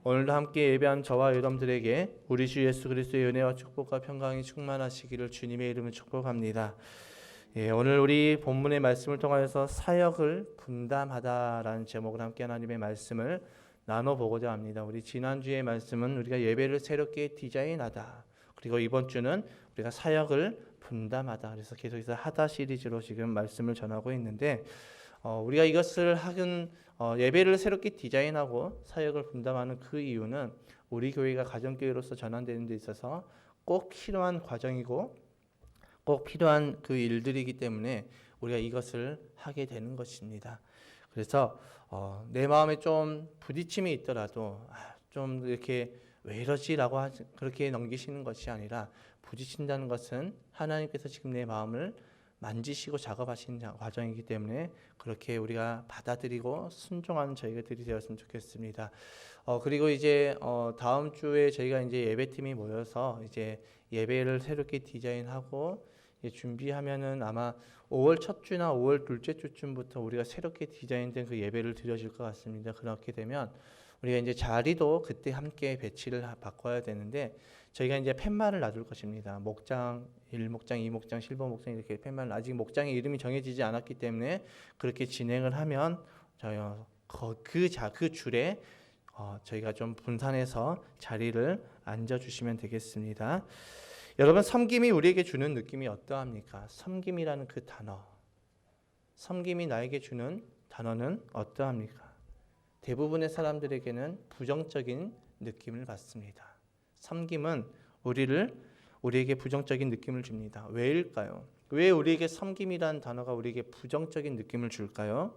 오늘도 함께 예배한 저와 여러분들에게 우리 주 예수 그리스도의 은혜와 축복과 평강이 충만하시기를 주님의 이름으로 축복합니다. 오늘 우리 본문의 말씀을 통하여서 사역을 분담하다라는 제목으로 함께 하나님의 말씀을 나눠보고자 합니다. 우리 지난주의 말씀은 우리가 예배를 새롭게 디자인하다, 그리고 이번 주는 우리가 사역을 분담하다, 그래서 계속해서 하다 시리즈로 지금 말씀을 전하고 있는데, 우리가 이것을 하긴 예배를 새롭게 디자인하고 사역을 분담하는 그 이유는 우리 교회가 가정교회로서 전환되는 데 있어서 꼭 필요한 과정이고 꼭 필요한 그 일들이기 때문에 우리가 이것을 하게 되는 것입니다. 그래서 내 마음에 좀 부딪힘이 있더라도 좀 이렇게 왜 이러지라고 그렇게 넘기시는 것이 아니라, 부딪힌다는 것은 하나님께서 지금 내 마음을 만지시고 작업하시는 과정이기 때문에 그렇게 우리가 받아들이고 순종하는 저희들이 되었으면 좋겠습니다. 그리고 이제 다음 주에 저희가 이제 예배팀이 모여서 이제 예배를 새롭게 디자인하고 준비하면은 아마 5월 첫 주나 5월 둘째 주쯤부터 우리가 새롭게 디자인된 그 예배를 드려질 것 같습니다. 그렇게 되면 우리가 이제 자리도 그때 함께 배치를 바꿔야 되는데, 저희가 이제 팻말을 놔둘 것입니다. 목장 1목장, 2목장, 실버 목장 이렇게 팻말, 아직 목장의 이름이 정해지지 않았기 때문에 그렇게 진행을 하면 그 줄에 저희가 좀 분산해서 자리를 앉아주시면 되겠습니다. 여러분, 섬김이 우리에게 주는 느낌이 어떠합니까? 섬김이라는 그 단어, 섬김이 나에게 주는 단어는 어떠합니까? 대부분의 사람들에게는 부정적인 느낌을 받습니다. 섬김은 우리에게 부정적인 느낌을 줍니다. 왜일까요? 왜 우리에게 섬김이라는 단어가 우리에게 부정적인 느낌을 줄까요?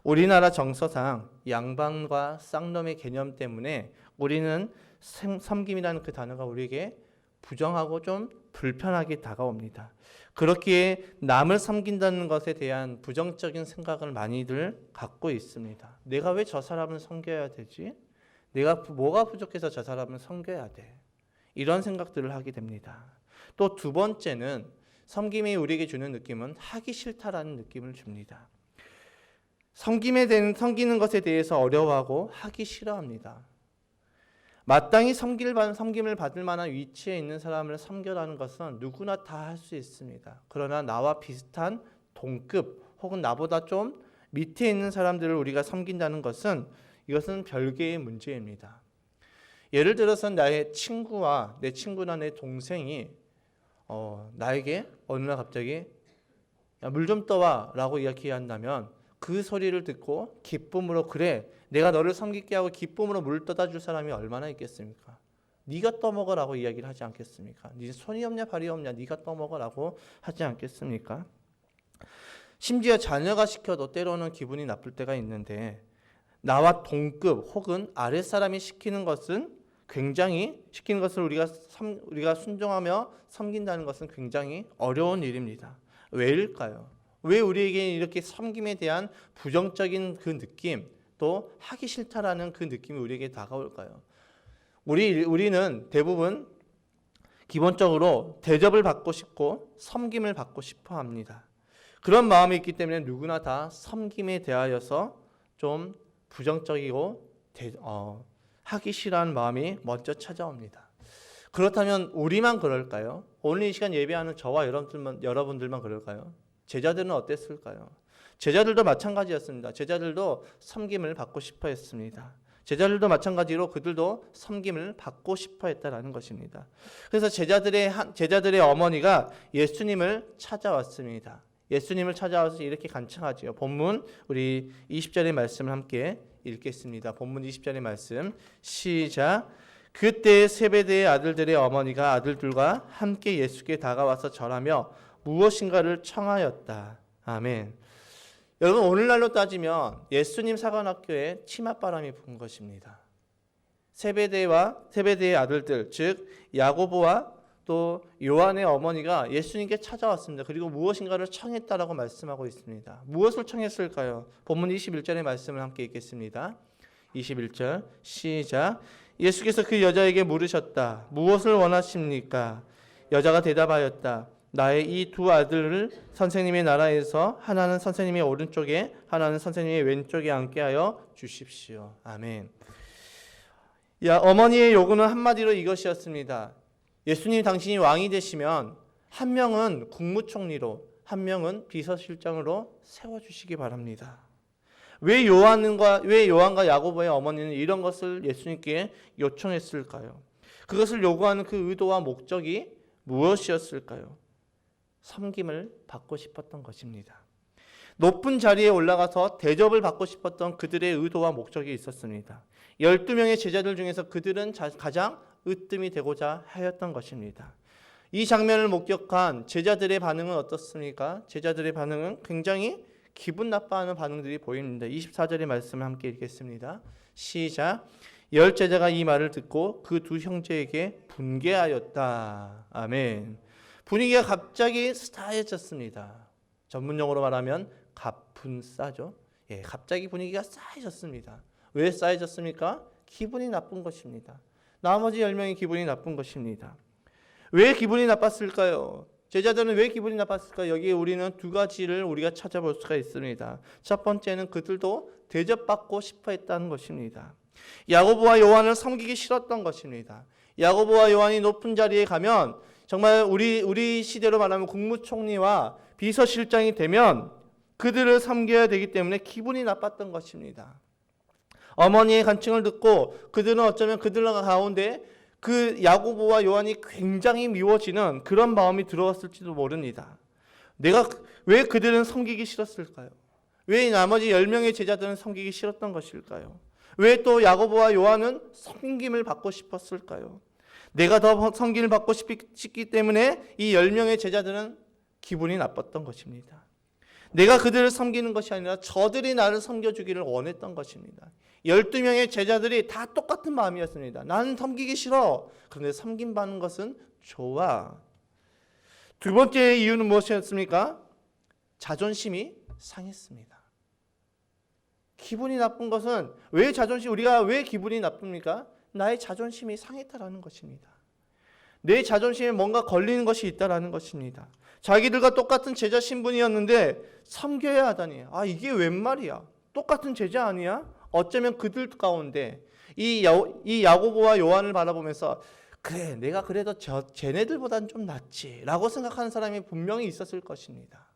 우리나라 정서상 양반과 쌍놈의 개념 때문에 우리는 섬김이라는 그 단어가 우리에게 부정하고 좀 불편하게 다가옵니다. 그렇기에 남을 섬긴다는 것에 대한 부정적인 생각을 많이들 갖고 있습니다. 내가 왜 저 사람을 섬겨야 되지? 내가 뭐가 부족해서 저 사람을 섬겨야 돼? 이런 생각들을 하게 됩니다. 또 두 번째는, 섬김이 우리에게 주는 느낌은 하기 싫다라는 느낌을 줍니다. 섬기는 것에 대해서 어려워하고 하기 싫어합니다. 마땅히 섬김을 받을 만한 위치에 있는 사람을 섬겨라는 것은 누구나 다 할 수 있습니다. 그러나 나와 비슷한 동급 혹은 나보다 좀 밑에 있는 사람들을 우리가 섬긴다는 것은, 이것은 별개의 문제입니다. 예를 들어서 나의 친구나 내 동생이 나에게 어느 날 갑자기 물 좀 떠와 라고 이야기한다면, 그 소리를 듣고 기쁨으로, 그래 내가 너를 섬기게 하고 기쁨으로 물 떠다 줄 사람이 얼마나 있겠습니까? 네가 떠먹어라고 이야기를 하지 않겠습니까? 네 손이 없냐 발이 없냐, 네가 떠먹어라고 하지 않겠습니까? 심지어 자녀가 시켜도 때로는 기분이 나쁠 때가 있는데, 나와 동급 혹은 아랫사람이 시키는 것을 우리가 순종하며 섬긴다는 것은 굉장히 어려운 일입니다. 왜일까요? 왜 우리에게 이렇게 섬김에 대한 부정적인 그 느낌, 또 하기 싫다라는 그 느낌이 우리에게 다가올까요? 우리는 대부분 기본적으로 대접을 받고 싶고 섬김을 받고 싶어 합니다. 그런 마음이 있기 때문에 누구나 다 섬김에 대하여서 좀 부정적이고 하기 싫어하는 마음이 먼저 찾아옵니다. 그렇다면 우리만 그럴까요? 오늘 이 시간 예배하는 저와 여러분들만 그럴까요? 제자들은 어땠을까요? 제자들도 마찬가지였습니다. 제자들도 섬김을 받고 싶어 했습니다. 제자들도 마찬가지로 그들도 섬김을 받고 싶어 했다라는 것입니다. 그래서 제자들의 어머니가 예수님을 찾아왔습니다. 예수님을 찾아와서 이렇게 간청하지요. 본문 우리 20절의 말씀을 함께 읽겠습니다. 본문 20절의 말씀 시작. 그때 세베대의 아들들의 어머니가 아들들과 함께 예수께 다가와서 절하며 무엇인가를 청하였다. 아멘. 여러분, 오늘날로 따지면 예수님 사관학교에 치맛바람이 분 것입니다. 세베대의 아들들, 즉 야고보와 또 요한의 어머니가 예수님께 찾아왔습니다. 그리고 무엇인가를 청했다라고 말씀하고 있습니다. 무엇을 청했을까요? 본문 21절의 말씀을 함께 읽겠습니다. 21절 시작. 예수께서 그 여자에게 물으셨다. 무엇을 원하십니까? 여자가 대답하였다. 나의 이 두 아들을 선생님의 나라에서 하나는 선생님의 오른쪽에 하나는 선생님의 왼쪽에 앉게 하여 주십시오. 아멘. 어머니의 요구는 한마디로 이것이었습니다. 예수님 당신이 왕이 되시면 한 명은 국무총리로, 한 명은 비서실장으로 세워주시기 바랍니다. 왜 요한과 야고보의 어머니는 이런 것을 예수님께 요청했을까요? 그것을 요구하는 그 의도와 목적이 무엇이었을까요? 섬김을 받고 싶었던 것입니다. 높은 자리에 올라가서 대접을 받고 싶었던 그들의 의도와 목적이 있었습니다. 12명의 제자들 중에서 그들은 가장 으뜸이 되고자 하였던 것입니다. 이 장면을 목격한 제자들의 반응은 어떻습니까? 제자들의 반응은 굉장히 기분 나빠하는 반응들이 보입니다. 24절의 말씀을 함께 읽겠습니다. 시작. 10 제자가 이 말을 듣고 그 두 형제에게 분개하였다. 아멘. 분위기가 갑자기 싸해졌습니다. 전문용어로 말하면 갑분싸죠. 갑자기 분위기가 싸해졌습니다. 왜 싸해졌습니까? 기분이 나쁜 것입니다. 나머지 10명이 기분이 나쁜 것입니다. 왜 기분이 나빴을까요? 제자들은 왜 기분이 나빴을까요? 여기에 우리는 두 가지를 우리가 찾아볼 수가 있습니다. 첫 번째는 그들도 대접받고 싶어 했다는 것입니다. 야고보와 요한을 섬기기 싫었던 것입니다. 야고보와 요한이 높은 자리에 가면 정말 우리 시대로 말하면 국무총리와 비서실장이 되면 그들을 섬겨야 되기 때문에 기분이 나빴던 것입니다. 어머니의 간증을 듣고 그들은 어쩌면 그들 가운데 그 야고보와 요한이 굉장히 미워지는 그런 마음이 들어왔을지도 모릅니다. 내가 왜 그들은 섬기기 싫었을까요? 왜 나머지 10명의 제자들은 섬기기 싫었던 것일까요? 왜 또 야고보와 요한은 섬김을 받고 싶었을까요? 내가 더 섬김을 받고 싶기 때문에 이 10명의 제자들은 기분이 나빴던 것입니다. 내가 그들을 섬기는 것이 아니라 저들이 나를 섬겨주기를 원했던 것입니다. 12명의 제자들이 다 똑같은 마음이었습니다. 나는 섬기기 싫어. 그런데 섬김받는 것은 좋아. 두 번째 이유는 무엇이었습니까? 자존심이 상했습니다. 기분이 나쁜 것은 우리가 왜 기분이 나쁩니까? 나의 자존심이 상했다라는 것입니다. 내 자존심에 뭔가 걸리는 것이 있다라는 것입니다. 자기들과 똑같은 제자 신분이었는데 섬겨야 하다니. 이게 웬 말이야? 똑같은 제자 아니야? 어쩌면 그들 가운데 이 야고보와 요한을 바라보면서 그래, 내가 그래도 쟤네들보다는 좀 낫지 라고 생각하는 사람이 분명히 있었을 것입니다.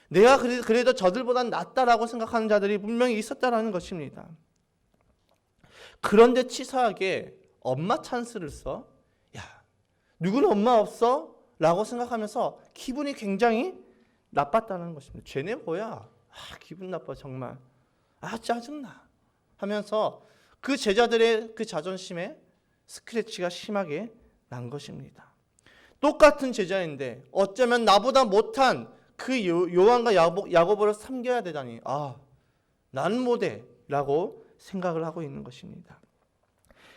내가 그래도 저들보다는 낫다라고 생각하는 자들이 분명히 있었다라는 것입니다. 그런데 치사하게 엄마 찬스를 써. 야, 누구는 엄마 없어? 라고 생각하면서 기분이 굉장히 나빴다는 것입니다. 쟤네 뭐야? 기분 나빠 정말. 짜증나 하면서 그 제자들의 그 자존심에 스크래치가 심하게 난 것입니다. 똑같은 제자인데 어쩌면 나보다 못한 그 요한과 야고보를 섬겨야 되다니 나는 못해 라고 생각을 하고 있는 것입니다.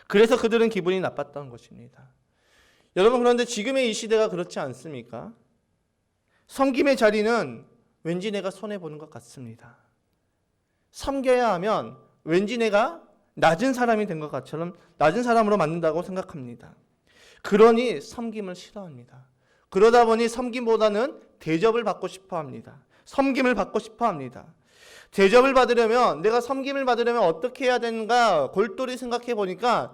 그래서 그들은 기분이 나빴던 것입니다. 여러분, 그런데 지금의 이 시대가 그렇지 않습니까? 섬김의 자리는 왠지 내가 손해보는 것 같습니다. 섬겨야 하면 왠지 내가 낮은 사람이 된 것처럼 낮은 사람으로 만든다고 생각합니다. 그러니 섬김을 싫어합니다. 그러다 보니 섬김보다는 대접을 받고 싶어 합니다. 섬김을 받고 싶어 합니다. 대접을 받으려면, 내가 섬김을 받으려면 어떻게 해야 되는가 골똘히 생각해 보니까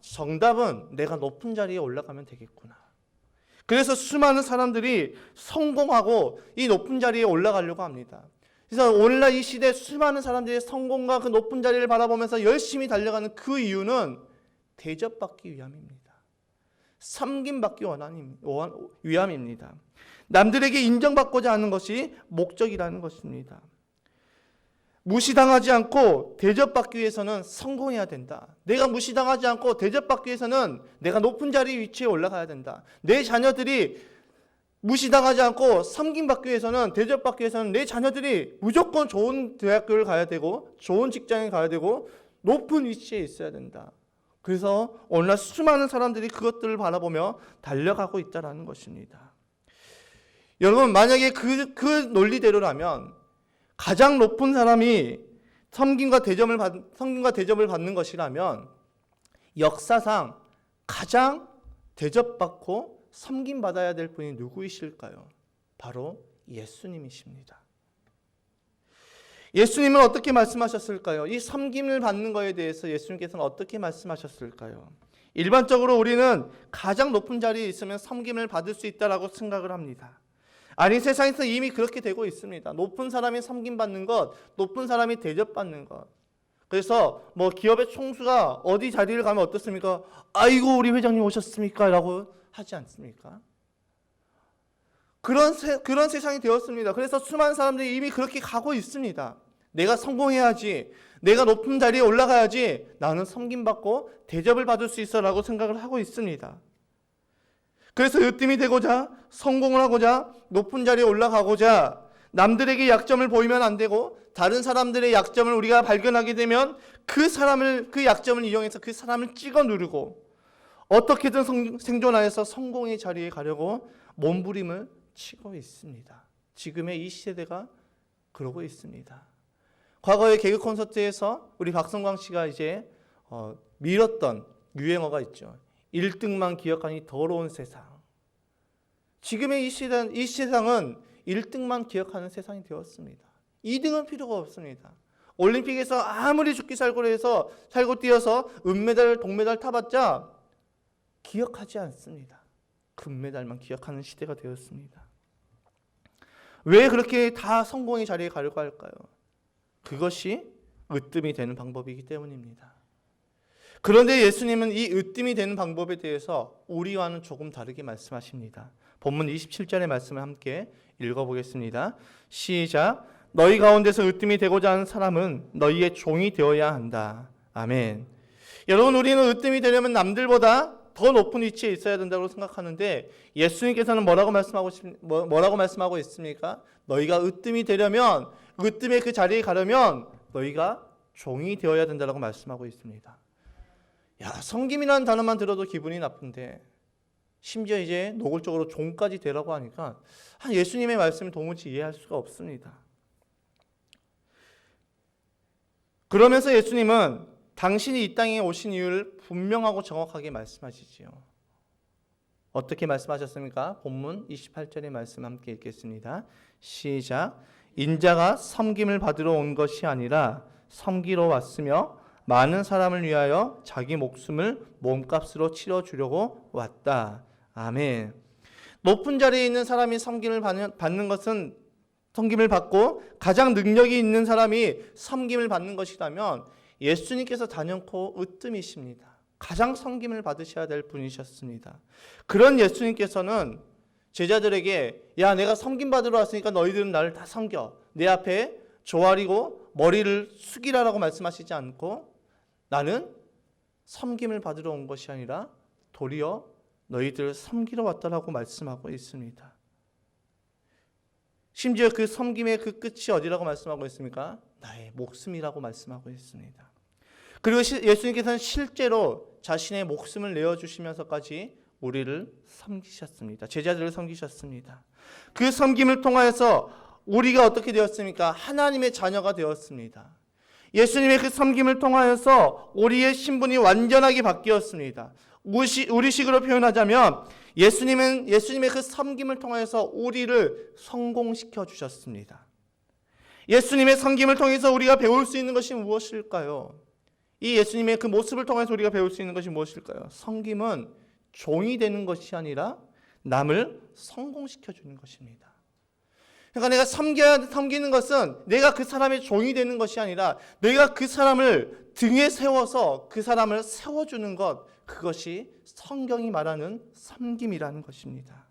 정답은 내가 높은 자리에 올라가면 되겠구나. 그래서 수많은 사람들이 성공하고 이 높은 자리에 올라가려고 합니다. 그래서 오늘날 이 시대 수많은 사람들이 성공과 그 높은 자리를 바라보면서 열심히 달려가는 그 이유는 대접받기 위함입니다. 섬김받기 위함입니다. 남들에게 인정받고자 하는 것이 목적이라는 것입니다. 무시당하지 않고 대접받기 위해서는 성공해야 된다. 내가 무시당하지 않고 대접받기 위해서는 내가 높은 자리 위치에 올라가야 된다. 내 자녀들이 무시당하지 않고 섬김받기 위해서는, 대접받기 위해서는 내 자녀들이 무조건 좋은 대학교를 가야 되고 좋은 직장에 가야 되고 높은 위치에 있어야 된다. 그래서 오늘날 수많은 사람들이 그것들을 바라보며 달려가고 있다는 것입니다. 여러분, 만약에 그 논리대로라면 가장 높은 사람이 섬김과 대접을 받는 것이라면 역사상 가장 대접받고 섬김받아야 될 분이 누구이실까요? 바로 예수님이십니다. 예수님은 어떻게 말씀하셨을까요? 이 섬김을 받는 것에 대해서 예수님께서는 어떻게 말씀하셨을까요? 일반적으로 우리는 가장 높은 자리에 있으면 섬김을 받을 수 있다라고 생각을 합니다. 아니, 세상에서 이미 그렇게 되고 있습니다. 높은 사람이 섬김받는 것, 높은 사람이 대접받는 것. 그래서 뭐 기업의 총수가 어디 자리를 가면 어떻습니까? 아이고, 우리 회장님 오셨습니까? 라고 하지 않습니까? 그런 세상이 되었습니다. 그래서 수많은 사람들이 이미 그렇게 가고 있습니다. 내가 성공해야지, 내가 높은 자리에 올라가야지, 나는 섬김받고 대접을 받을 수 있어라고 생각을 하고 있습니다. 그래서 으뜸이 되고자, 성공을 하고자, 높은 자리에 올라가고자 남들에게 약점을 보이면 안 되고, 다른 사람들의 약점을 우리가 발견하게 되면 그 약점을 이용해서 그 사람을 찍어 누르고 어떻게든 생존하여서 성공의 자리에 가려고 몸부림을 치고 있습니다. 지금의 이 시대가 그러고 있습니다. 과거의 개그 콘서트에서 우리 박성광 씨가 이제 밀었던 유행어가 있죠. 1등만 기억하니 더러운 세상. 지금의 이 세상은 1등만 기억하는 세상이 되었습니다. 2등은 필요가 없습니다. 올림픽에서 아무리 죽기 살고 해서 살고 뛰어서 은메달, 동메달 타봤자 기억하지 않습니다. 금메달만 기억하는 시대가 되었습니다. 왜 그렇게 다 성공의 자리에 가려고 할까요? 그것이 으뜸이 되는 방법이기 때문입니다. 그런데 예수님은 이 으뜸이 되는 방법에 대해서 우리와는 조금 다르게 말씀하십니다. 본문 27절의 말씀을 함께 읽어보겠습니다. 시작. 너희 가운데서 으뜸이 되고자 하는 사람은 너희의 종이 되어야 한다. 아멘. 여러분, 우리는 으뜸이 되려면 남들보다 더 높은 위치에 있어야 된다고 생각하는데 예수님께서는 뭐라고 말씀하고 있습니까? 너희가 으뜸이 되려면, 으뜸의 그 자리에 가려면 너희가 종이 되어야 된다고 말씀하고 있습니다. 야, 섬김이라는 단어만 들어도 기분이 나쁜데 심지어 이제 노골적으로 종까지 되라고 하니까 예수님의 말씀을 도무지 이해할 수가 없습니다. 그러면서 예수님은 당신이 이 땅에 오신 이유를 분명하고 정확하게 말씀하시지요. 어떻게 말씀하셨습니까? 본문 28절의 말씀 함께 읽겠습니다. 시작. 인자가 섬김을 받으러 온 것이 아니라 섬기러 왔으며 많은 사람을 위하여 자기 목숨을 몸값으로 치러주려고 왔다. 아멘. 높은 자리에 있는 사람이 섬김을 받는 것은, 섬김을 받고 가장 능력이 있는 사람이 섬김을 받는 것이라면 예수님께서 단연코 으뜸이십니다. 가장 섬김을 받으셔야 될 분이셨습니다. 그런 예수님께서는 제자들에게 야, 내가 섬김 받으러 왔으니까 너희들은 나를 다 섬겨. 내 앞에 조아리고 머리를 숙이라라고 말씀하시지 않고 나는 섬김을 받으러 온 것이 아니라 도리어 너희들을 섬기러 왔다라고 말씀하고 있습니다. 심지어 그 섬김의 그 끝이 어디라고 말씀하고 있습니까? 나의 목숨이라고 말씀하고 있습니다. 그리고 예수님께서는 실제로 자신의 목숨을 내어주시면서까지 우리를 섬기셨습니다. 제자들을 섬기셨습니다. 그 섬김을 통하여서 우리가 어떻게 되었습니까? 하나님의 자녀가 되었습니다. 예수님의 그 섬김을 통하여서 우리의 신분이 완전하게 바뀌었습니다. 우리식으로 표현하자면 예수님의 그 섬김을 통해서 우리를 성공시켜 주셨습니다. 예수님의 섬김을 통해서 우리가 배울 수 있는 것이 무엇일까요? 이 예수님의 그 모습을 통해서 우리가 배울 수 있는 것이 무엇일까요? 섬김은 종이 되는 것이 아니라 남을 성공시켜 주는 것입니다. 그러니까 내가 섬기는 것은 내가 그 사람의 종이 되는 것이 아니라 내가 그 사람을 등에 세워서 그 사람을 세워주는 것, 그것이 성경이 말하는 섬김이라는 것입니다.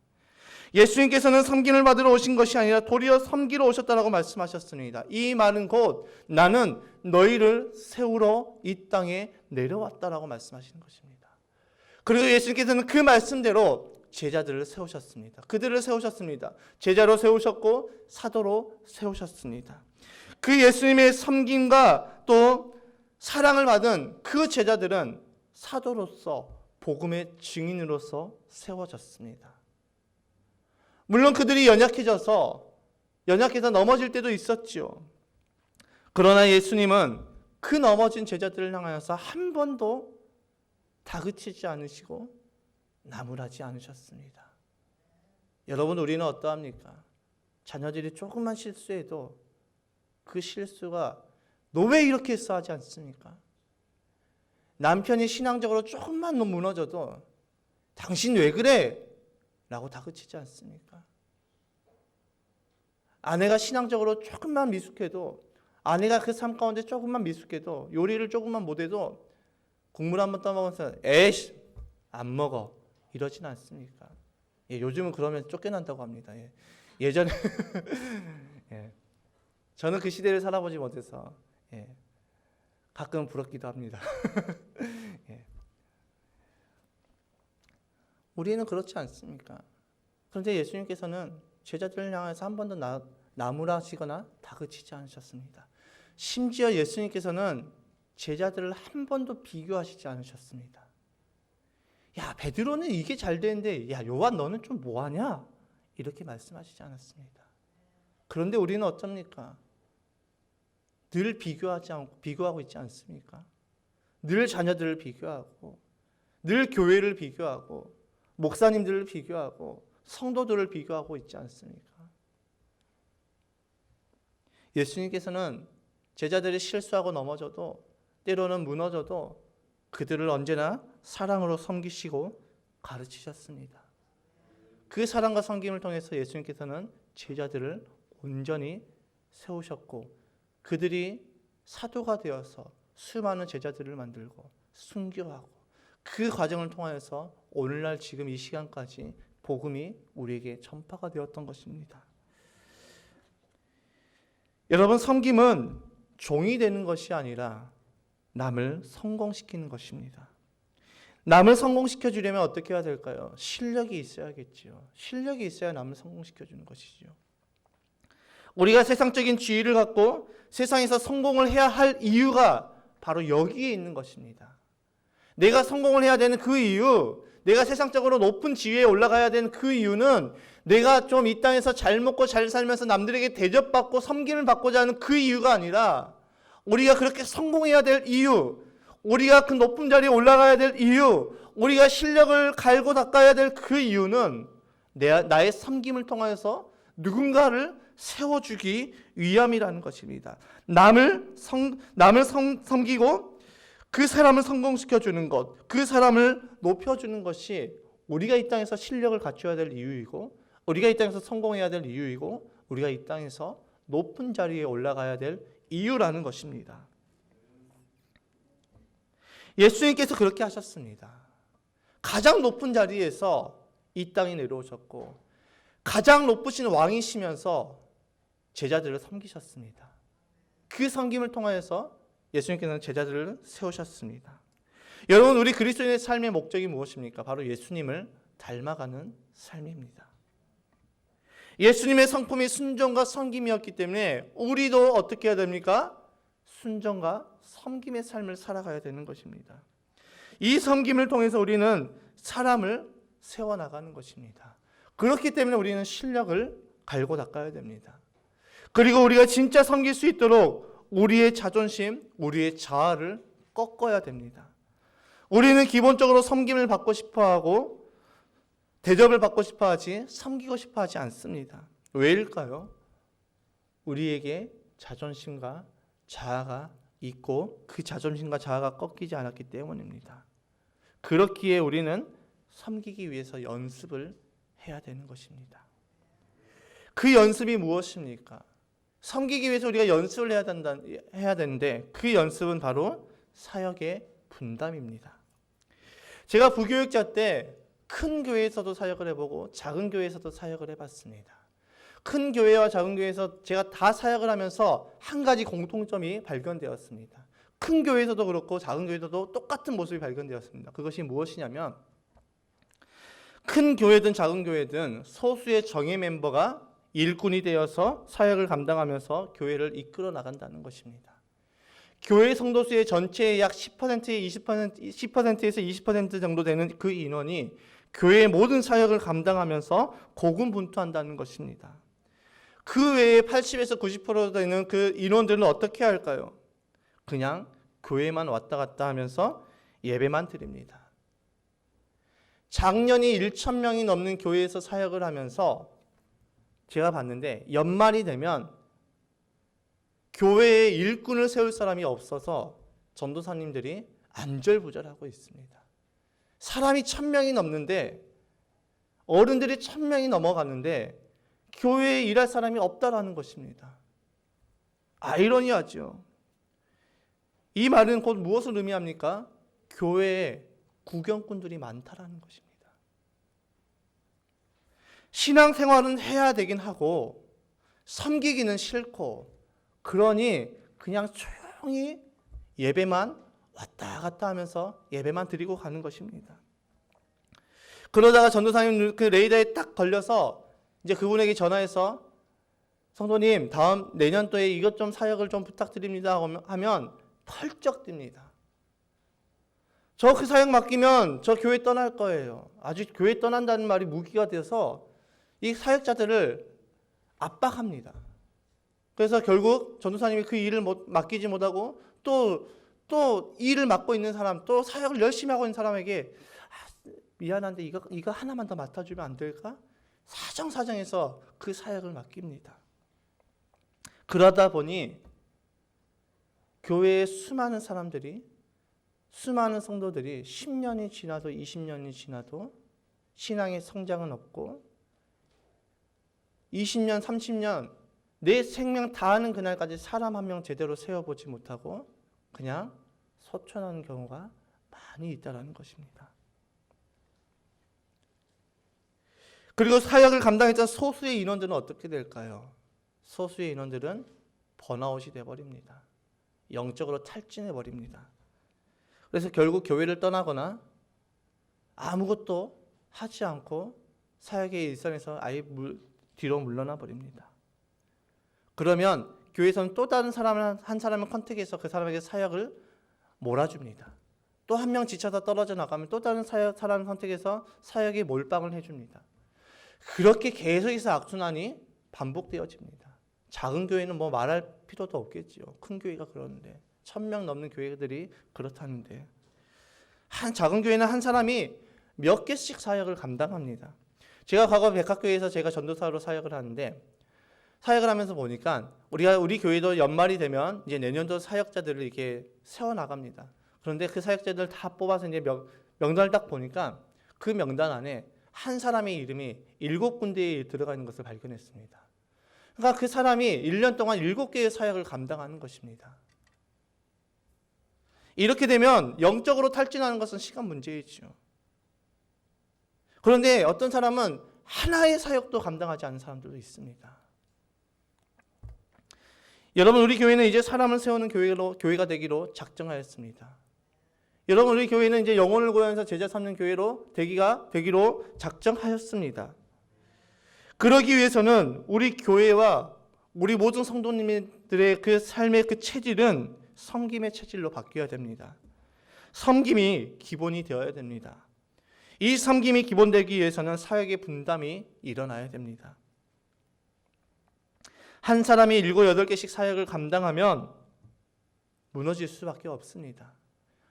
예수님께서는 섬김을 받으러 오신 것이 아니라 도리어 섬기러 오셨다라고 말씀하셨습니다. 이 말은 곧 나는 너희를 세우러 이 땅에 내려왔다라고 말씀하시는 것입니다. 그리고 예수님께서는 그 말씀대로 제자들을 세우셨습니다. 그들을 세우셨습니다. 제자로 세우셨고 사도로 세우셨습니다. 그 예수님의 섬김과 또 사랑을 받은 그 제자들은 사도로서 복음의 증인으로서 세워졌습니다. 물론 그들이 연약해서 넘어질 때도 있었지요. 그러나 예수님은 그 넘어진 제자들을 향하여서 한 번도 다그치지 않으시고 나무라지 않으셨습니다. 여러분, 우리는 어떠합니까? 자녀들이 조금만 실수해도 그 실수가 너 왜 이렇게 했어 하지 않습니까? 남편이 신앙적으로 조금만 무너져도 당신 왜 그래? 라고 다그치지 않습니까? 아내가 신앙적으로 조금만 미숙해도, 아내가 그 삶 가운데 조금만 미숙해도, 요리를 조금만 못해도 국물 한번 떠먹으면서 에이씨 안 먹어 이러진 않습니까? 예, 요즘은 그러면 쫓겨난다고 합니다. 예. 예전에 예. 저는 그 시대를 살아보지 못해서 예. 가끔 부럽기도 합니다. 예. 우리는 그렇지 않습니까? 그런데 예수님께서는 제자들을 향해서 한 번도 나무라시거나 다그치지 않으셨습니다. 심지어 예수님께서는 제자들을 한 번도 비교하시지 않으셨습니다. 야, 베드로는 이게 잘 되는데 야, 요한 너는 좀 뭐하냐? 이렇게 말씀하시지 않았습니다. 그런데 우리는 어쩝니까? 늘 비교하고 있지 않습니까? 늘 자녀들을 비교하고, 늘 교회를 비교하고, 목사님들을 비교하고, 성도들을 비교하고 있지 않습니까? 예수님께서는 제자들이 실수하고 넘어져도, 때로는 무너져도 그들을 언제나 사랑으로 섬기시고 가르치셨습니다. 그 사랑과 섬김을 통해서 예수님께서는 제자들을 온전히 세우셨고, 그들이 사도가 되어서 수많은 제자들을 만들고 순교하고, 그 과정을 통하여서 오늘날 지금 이 시간까지 복음이 우리에게 전파가 되었던 것입니다. 여러분, 섬김은 종이 되는 것이 아니라 남을 성공시키는 것입니다. 남을 성공시켜 주려면 어떻게 해야 될까요? 실력이 있어야겠지요. 실력이 있어야 남을 성공시켜 주는 것이죠. 우리가 세상적인 지위를 갖고 세상에서 성공을 해야 할 이유가 바로 여기에 있는 것입니다. 내가 성공을 해야 되는 그 이유, 내가 세상적으로 높은 지위에 올라가야 되는 그 이유는 내가 좀 이 땅에서 잘 먹고 잘 살면서 남들에게 대접받고 섬김을 받고자 하는 그 이유가 아니라, 우리가 그렇게 성공해야 될 이유, 우리가 그 높은 자리에 올라가야 될 이유, 우리가 실력을 갈고 닦아야 될 그 이유는 나의 섬김을 통해서 누군가를 세워주기 위함이라는 것입니다. 남을 섬기고 그 사람을 성공시켜주는 것, 그 사람을 높여주는 것이 우리가 이 땅에서 실력을 갖춰야 될 이유이고, 우리가 이 땅에서 성공해야 될 이유이고, 우리가 이 땅에서 높은 자리에 올라가야 될 이유라는 것입니다. 예수님께서 그렇게 하셨습니다. 가장 높은 자리에서 이 땅에 내려오셨고, 가장 높으신 왕이시면서 제자들을 섬기셨습니다. 그 섬김을 통하여서 예수님께서는 제자들을 세우셨습니다. 여러분, 우리 그리스도인의 삶의 목적이 무엇입니까? 바로 예수님을 닮아가는 삶입니다. 예수님의 성품이 순종과 섬김이었기 때문에 우리도 어떻게 해야 됩니까? 순종과 섬김의 삶을 살아가야 되는 것입니다. 이 섬김을 통해서 우리는 사람을 세워나가는 것입니다. 그렇기 때문에 우리는 실력을 갈고 닦아야 됩니다. 그리고 우리가 진짜 섬길 수 있도록 우리의 자존심, 우리의 자아를 꺾어야 됩니다. 우리는 기본적으로 섬김을 받고 싶어하고 대접을 받고 싶어하지 섬기고 싶어하지 않습니다. 왜일까요? 우리에게 자존심과 자아가 있고 그 자존심과 자아가 꺾이지 않았기 때문입니다. 그렇기에 우리는 섬기기 위해서 연습을 해야 되는 것입니다. 그 연습이 무엇입니까? 섬기기 위해서 우리가 연습을 해야 되는데 그 연습은 바로 사역의 분담입니다. 제가 부교육자 때 큰 교회에서도 사역을 해보고 작은 교회에서도 사역을 해봤습니다. 큰 교회와 작은 교회에서 제가 다 사역을 하면서 한 가지 공통점이 발견되었습니다. 큰 교회에서도 그렇고 작은 교회에서도 똑같은 모습이 발견되었습니다. 그것이 무엇이냐면, 큰 교회든 작은 교회든 소수의 정예 멤버가 일꾼이 되어서 사역을 감당하면서 교회를 이끌어 나간다는 것입니다. 교회 성도수의 전체의 약 10%에서 20% 정도 되는 그 인원이 교회의 모든 사역을 감당하면서 고군분투한다는 것입니다. 그 외에 80에서 90% 되는 그 인원들은 어떻게 할까요? 그냥 교회만 왔다 갔다 하면서 예배만 드립니다. 작년이 1,000명이 넘는 교회에서 사역을 하면서 제가 봤는데 연말이 되면 교회에 일꾼을 세울 사람이 없어서 전도사님들이 안절부절하고 있습니다. 사람이 1000명이 넘는데, 어른들이 1000명이 넘어가는데 교회에 일할 사람이 없다라는 것입니다. 아이러니하죠. 이 말은 곧 무엇을 의미합니까? 교회에 구경꾼들이 많다라는 것입니다. 신앙생활은 해야 되긴 하고 섬기기는 싫고, 그러니 그냥 조용히 예배만 왔다 갔다 하면서 예배만 드리고 가는 것입니다. 그러다가 전도사님 그 레이더에 딱 걸려서 이제 그분에게 전화해서 성도님 다음 내년도에 이것 좀 사역을 좀 부탁드립니다 하면 펄쩍 뜁니다. 저 그 사역 맡기면 저 교회 떠날 거예요. 아주 교회 떠난다는 말이 무기가 돼서 이 사역자들을 압박합니다. 그래서 결국 전도사님이 그 일을 맡기지 못하고 또 일을 맡고 있는 사람, 또 사역을 열심히 하고 있는 사람에게 미안한데 이거 하나만 더 맡아주면 안 될까? 사정사정해서 그 사역을 맡깁니다. 그러다 보니 교회의 수많은 사람들이, 수많은 성도들이 10년이 지나도 20년이 지나도 신앙의 성장은 없고 20년, 30년 내 생명 다하는 그날까지 사람 한 명 제대로 세워보지 못하고 그냥 소천하는 경우가 많이 있다는 것입니다. 그리고 사역을 감당했던 소수의 인원들은 어떻게 될까요? 소수의 인원들은 번아웃이 되어버립니다. 영적으로 탈진해버립니다. 그래서 결국 교회를 떠나거나 아무것도 하지 않고 사역의 일선에서 아예 뒤로 물러나 버립니다. 그러면 교회에서는 또 다른 한 사람을 컨택해서 그 사람에게 사역을 몰아줍니다. 또 한 명 지쳐서 떨어져 나가면 또 다른 사람을 선택해서 사역에 몰빵을 해줍니다. 그렇게 계속해서 악순환이 반복되어집니다. 작은 교회는 뭐 말할 필요도 없겠죠. 큰 교회가 그러는데 1000명 넘는 교회들이 그렇다는데, 한 작은 교회는 한 사람이 몇 개씩 사역을 감당합니다. 제가 과거 백학교회에서 제가 전도사로 사역을 하는데, 사역을 하면서 보니까 우리 교회도 연말이 되면 이제 내년도 사역자들을 이렇게 세워 나갑니다. 그런데 그 사역자들 다 뽑아서 이제 명단을 딱 보니까 그 명단 안에 한 사람의 이름이 7군데에 들어가 있는 것을 발견했습니다. 그러니까 그 사람이 1년 동안 7개의 사역을 감당하는 것입니다. 이렇게 되면 영적으로 탈진하는 것은 시간 문제이죠. 그런데 어떤 사람은 하나의 사역도 감당하지 않는 사람들도 있습니다. 여러분, 우리 교회는 이제 사람을 세우는 교회가 되기로 작정하였습니다. 여러분, 우리 교회는 이제 영혼을 구원해서 제자 삼는 교회로 되기로 작정하였습니다. 그러기 위해서는 우리 교회와 우리 모든 성도님들의 그 삶의 그 체질은 섬김의 체질로 바뀌어야 됩니다. 섬김이 기본이 되어야 됩니다. 이 섬김이 기본되기 위해서는 사역의 분담이 일어나야 됩니다. 한 사람이 7, 8개씩 사역을 감당하면 무너질 수밖에 없습니다.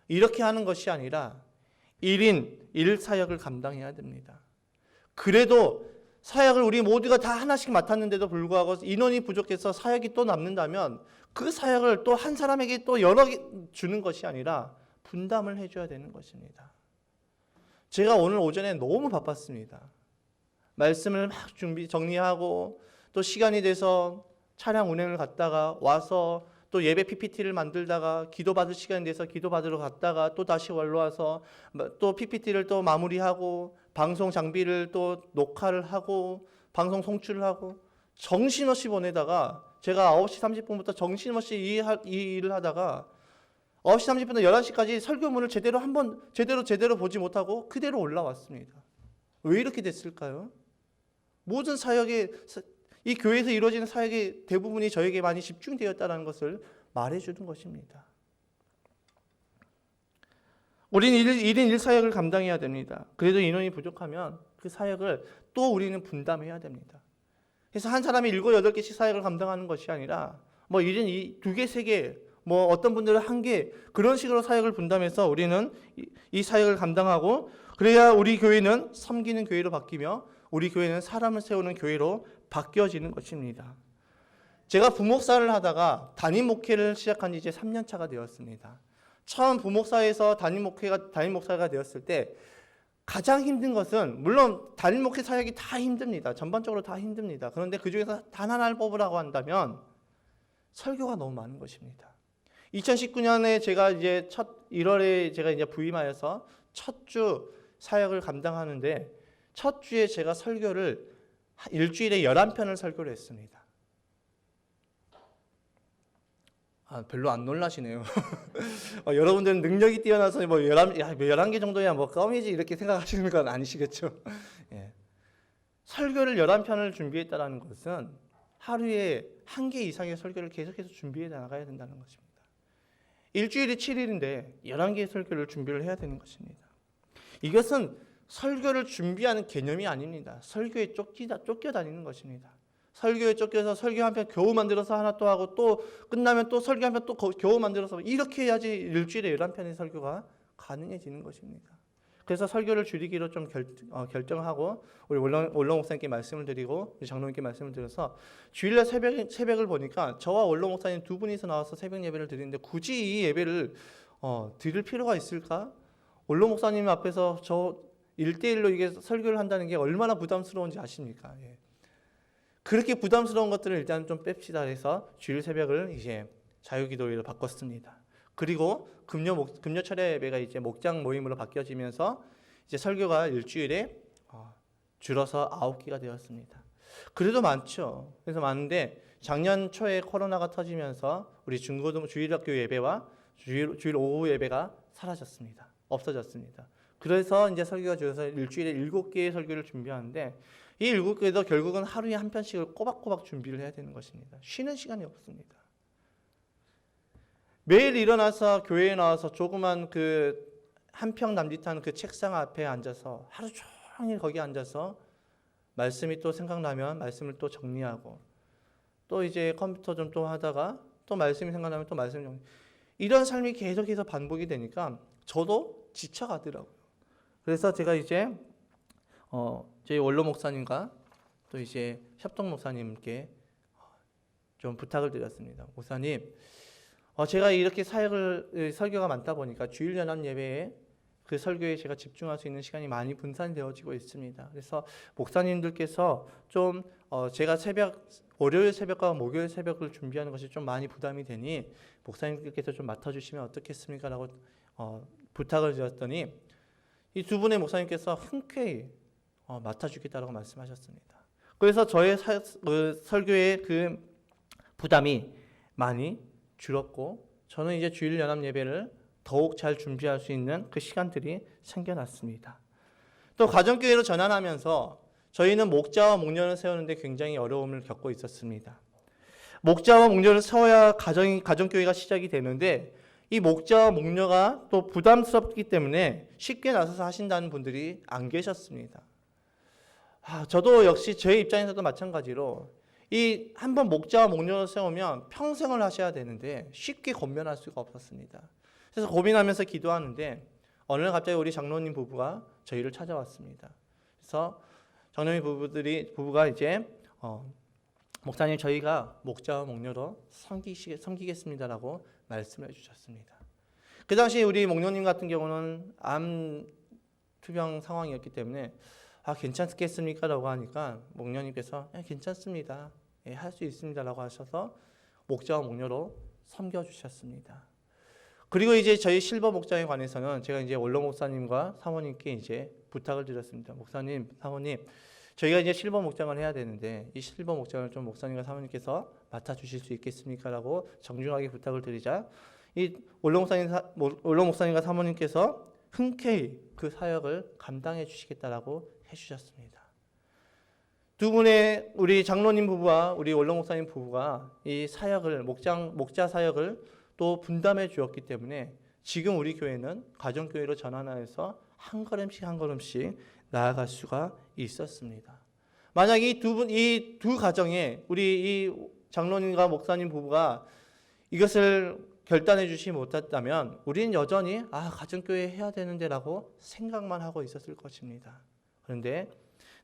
이렇게 하는 것이 아니라 1인 1사역을 감당해야 됩니다. 그래도 사역을 우리 모두가 다 하나씩 맡았는데도 불구하고 인원이 부족해서 사역이 또 남는다면 그 사역을 또 한 사람에게 또 여러 개 주는 것이 아니라 분담을 해줘야 되는 것입니다. 제가 오늘 오전에 너무 바빴습니다. 말씀을 막 정리하고 또 시간이 돼서 차량 운행을 갔다가 와서 또 예배 PPT를 만들다가 기도받을 시간이 돼서 기도받으러 갔다가 또 다시 올라와서 또 PPT를 또 마무리하고 방송 장비를 또 녹화를 하고 방송 송출을 하고 정신없이 보내다가 제가 9시 30분부터 정신없이 이 일을 하다가 9시 30분부터 11시까지 설교문을 제대로 보지 못하고 그대로 올라왔습니다. 왜 이렇게 됐을까요? 모든 사역에 이 교회에서 이루어지는 사역의 대부분이 저에게 많이 집중되었다는 것을 말해주는 것입니다. 우리는 1인 1사역을 감당해야 됩니다. 그래도 인원이 부족하면 그 사역을 또 우리는 분담해야 됩니다. 그래서 한 사람이 7, 8개씩 사역을 감당하는 것이 아니라 뭐 1인 2개, 3개, 뭐 어떤 분들은 1개, 그런 식으로 사역을 분담해서 우리는 이 사역을 감당하고, 그래야 우리 교회는 섬기는 교회로 바뀌며 우리 교회는 사람을 세우는 교회로 바뀌어지는 것입니다. 제가 부목사를 하다가 담임 목회를 시작한 지 이제 3년 차가 되었습니다. 처음 부목사에서 담임 목사가 되었을 때 가장 힘든 것은, 물론 담임 목회 사역이 다 힘듭니다. 전반적으로 다 힘듭니다. 그런데 그 중에서 단 하나를 뽑으라고 한다면 설교가 너무 많은 것입니다. 2019년에 제가 이제 1월에 제가 이제 부임하여서 첫 주 사역을 감당하는데, 첫 주에 제가 설교를 일주일에 11편을 설교를 했습니다. 별로 안 놀라시네요. 여러분들은 능력이 뛰어나서 뭐 11개 정도야 뭐 껌이지 이렇게 생각하시는 건 아니시겠죠. 예. 설교를 11편을 준비했다는 것은 하루에 1개 이상의 설교를 계속해서 준비해 나가야 된다는 것입니다. 일주일이 7일인데 11개의 설교를 준비를 해야 되는 것입니다. 이것은 설교를 준비하는 개념이 아닙니다. 설교에 쫓겨다니는 것입니다. 설교에 쫓겨서 설교 한 편 겨우 만들어서 하나 또 하고, 또 끝나면 또 설교 한 편 또 겨우 만들어서, 이렇게 해야지 일주일에 11편의 설교가 가능해지는 것입니다. 그래서 설교를 줄이기로 좀 결정하고, 우리 원로 목사님께 말씀을 드리고 우리 장로님께 말씀을 드려서, 주일날 새벽을 보니까 저와 원로 목사님 두 분이서 나와서 새벽 예배를 드리는데 굳이 이 예배를 드릴 필요가 있을까? 원로 목사님 앞에서 저 1대1로 이게 설교를 한다는 게 얼마나 부담스러운지 아십니까? 예. 그렇게 부담스러운 것들을 일단 좀 뺍시다 해서 주일 새벽을 이제 자유기도회로 바꿨습니다. 그리고 금요 철야 예배가 이제 목장 모임으로 바뀌어지면서 이제 설교가 일주일에 줄어서 9개가 되었습니다. 그래도 많죠. 그래서 많은데 작년 초에 코로나가 터지면서 우리 중고등 주일학교 예배와 주일 오후 예배가 사라졌습니다. 없어졌습니다. 그래서 이제 설교가 줄어서 일주일에 7개의 설교를 준비하는데, 이 7개도 결국은 하루에 한 편씩을 꼬박꼬박 준비를 해야 되는 것입니다. 쉬는 시간이 없습니다. 매일 일어나서 교회에 나와서 조그만 그 한 평 남짓한 그 책상 앞에 앉아서 하루 종일 거기 앉아서 말씀이 또 생각나면 말씀을 또 정리하고, 또 이제 컴퓨터 좀 또 하다가 또 말씀이 생각나면 또 말씀 정리, 이런 삶이 계속해서 반복이 되니까 저도 지쳐가더라고요. 그래서 제가 이제 저희 원로 목사님과 또 이제 협동 목사님께 좀 부탁을 드렸습니다. 목사님, 제가 이렇게 설교가 많다 보니까 주일 연합 예배에 그 설교에 제가 집중할 수 있는 시간이 많이 분산되어지고 있습니다. 그래서 목사님들께서 좀 제가 월요일 새벽과 목요일 새벽을 준비하는 것이 좀 많이 부담이 되니 목사님께서 좀 맡아주시면 어떻겠습니까? 라고 부탁을 드렸더니 이 두 분의 목사님께서 흔쾌히 맡아주겠다라고 말씀하셨습니다. 그래서 저의 설교의 그 부담이 많이 줄었고, 저는 이제 주일 연합 예배를 더욱 잘 준비할 수 있는 그 시간들이 생겨났습니다. 또 가정교회로 전환하면서 저희는 목자와 목녀를 세우는데 굉장히 어려움을 겪고 있었습니다. 목자와 목녀를 세워야 가정교회가 시작이 되는데, 이 목자와 목녀가 또 부담스럽기 때문에 쉽게 나서서 하신다는 분들이 안 계셨습니다. 저도 역시 제 입장에서도 마찬가지로 이 한번 목자와 목녀를 세우면 평생을 하셔야 되는데 쉽게 권면할 수가 없었습니다. 그래서 고민하면서 기도하는데 어느 날 갑자기 우리 장로님 부부가 저희를 찾아왔습니다. 그래서 장로님 부부가 이제 목사님, 저희가 목자와 목녀로 섬기겠습니다라고 말씀을 해주셨습니다. 그 당시 우리 목녀님 같은 경우는 암 투병 상황이었기 때문에 괜찮겠습니까? 라고 하니까 목녀님께서 괜찮습니다, 할 수 있습니다 라고 하셔서 목자와 목녀로 섬겨주셨습니다. 그리고 이제 저희 실버 목장에 관해서는 제가 이제 원로 목사님과 사모님께 이제 부탁을 드렸습니다. 목사님, 사모님, 저희가 이제 실버 목장을 해야 되는데 이 실버 목장을 좀 목사님과 사모님께서 맡아주실 수 있겠습니까? 라고 정중하게 부탁을 드리자 이 원로 목사님과 사모님께서 흔쾌히 그 사역을 감당해 주시겠다라고 해주셨습니다. 두 분의 우리 장로님 부부와 우리 원로 목사님 부부가 이 사역을 목자 사역을 또 분담해 주었기 때문에 지금 우리 교회는 가정교회로 전환하여서 한 걸음씩 나아갈 수가 있었습니다. 만약 이 두 가정에 우리 이 장로님과 목사님 부부가 이것을 결단해 주지 못했다면 우리는 여전히 가정교회 해야 되는데라고 생각만 하고 있었을 것입니다. 그런데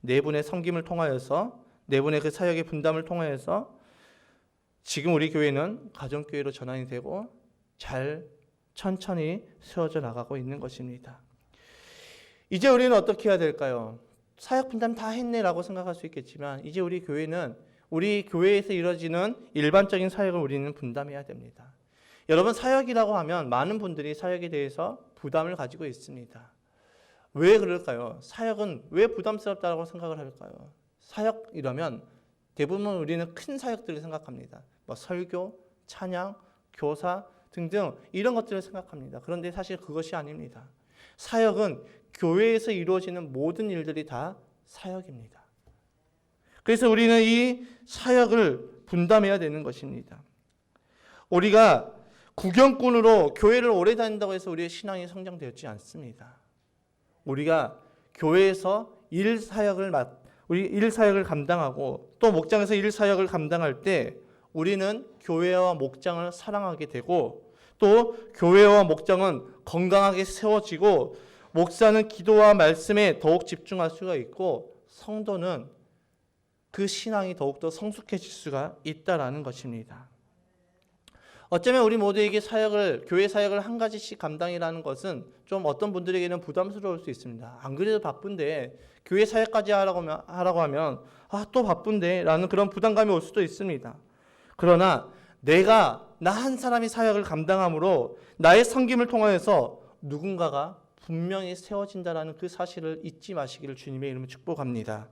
네 분의 섬김을 통하여서, 네 분의 그 사역의 분담을 통하여서 지금 우리 교회는 가정교회로 전환이 되고 잘 천천히 세워져 나가고 있는 것입니다. 이제 우리는 어떻게 해야 될까요? 사역 분담 다 했네라고 생각할 수 있겠지만 이제 우리 교회는 우리 교회에서 이루어지는 일반적인 사역을 우리는 분담해야 됩니다. 여러분, 사역이라고 하면 많은 분들이 사역에 대해서 부담을 가지고 있습니다. 왜 그럴까요? 사역은 왜 부담스럽다고 생각을 할까요? 사역이라면 대부분 우리는 큰 사역들을 생각합니다. 뭐 설교, 찬양, 교사 등등 이런 것들을 생각합니다. 그런데 사실 그것이 아닙니다. 사역은 교회에서 이루어지는 모든 일들이 다 사역입니다. 그래서 우리는 이 사역을 분담해야 되는 것입니다. 우리가 구경꾼으로 교회를 오래 다닌다고 해서 우리의 신앙이 성장되었지 않습니다. 우리가 교회에서 일 사역을 감당하고 또 목장에서 일 사역을 감당할 때 우리는 교회와 목장을 사랑하게 되고 또 교회와 목장은 건강하게 세워지고 목사는 기도와 말씀에 더욱 집중할 수가 있고 성도는 그 신앙이 더욱더 성숙해질 수가 있다라는 것입니다. 어쩌면 우리 모두에게 교회 사역을 한 가지씩 감당이라는 것은 좀 어떤 분들에게는 부담스러울 수 있습니다. 안 그래도 바쁜데 교회 사역까지 하라고 하면 또 바쁜데 라는 그런 부담감이 올 수도 있습니다. 그러나 나 한 사람이 사역을 감당함으로 나의 섬김을 통하여서 누군가가 분명히 세워진다라는 그 사실을 잊지 마시기를 주님의 이름으로 축복합니다.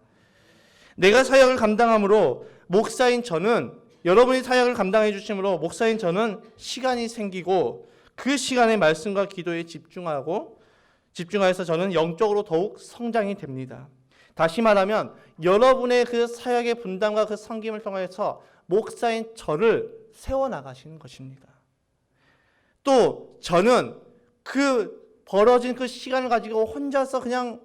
내가 사역을 감당함으로 목사인 저는 여러분이 사역을 감당해 주심으로 목사인 저는 시간이 생기고 그 시간에 말씀과 기도에 집중하여서 저는 영적으로 더욱 성장이 됩니다. 다시 말하면 여러분의 그 사역의 분담과 그 섬김을 통해서 목사인 저를 세워나가시는 것입니다. 또 저는 벌어진 그 시간을 가지고 혼자서 그냥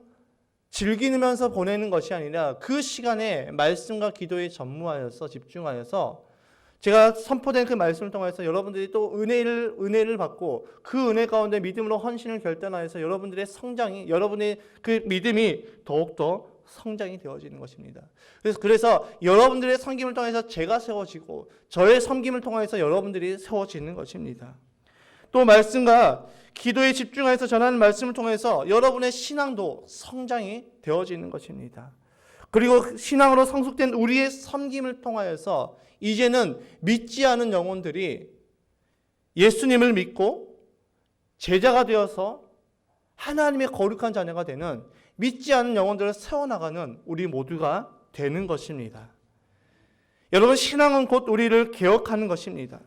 즐기면서 보내는 것이 아니라 그 시간에 말씀과 기도에 전무하여서 집중하여서 제가 선포된 그 말씀을 통해서 여러분들이 또 은혜를 받고 그 은혜 가운데 믿음으로 헌신을 결단하여서 여러분들의 여러분의 그 믿음이 더욱더 성장이 되어지는 것입니다. 그래서 여러분들의 섬김을 통해서 제가 세워지고 저의 섬김을 통해서 여러분들이 세워지는 것입니다. 또 말씀과 기도에 집중해서 전하는 말씀을 통해서 여러분의 신앙도 성장이 되어지는 것입니다. 그리고 신앙으로 성숙된 우리의 섬김을 통하여서 이제는 믿지 않은 영혼들이 예수님을 믿고 제자가 되어서 하나님의 거룩한 자녀가 되는 믿지 않은 영혼들을 세워나가는 우리 모두가 되는 것입니다. 여러분, 신앙은 곧 우리를 개혁하는 것입니다.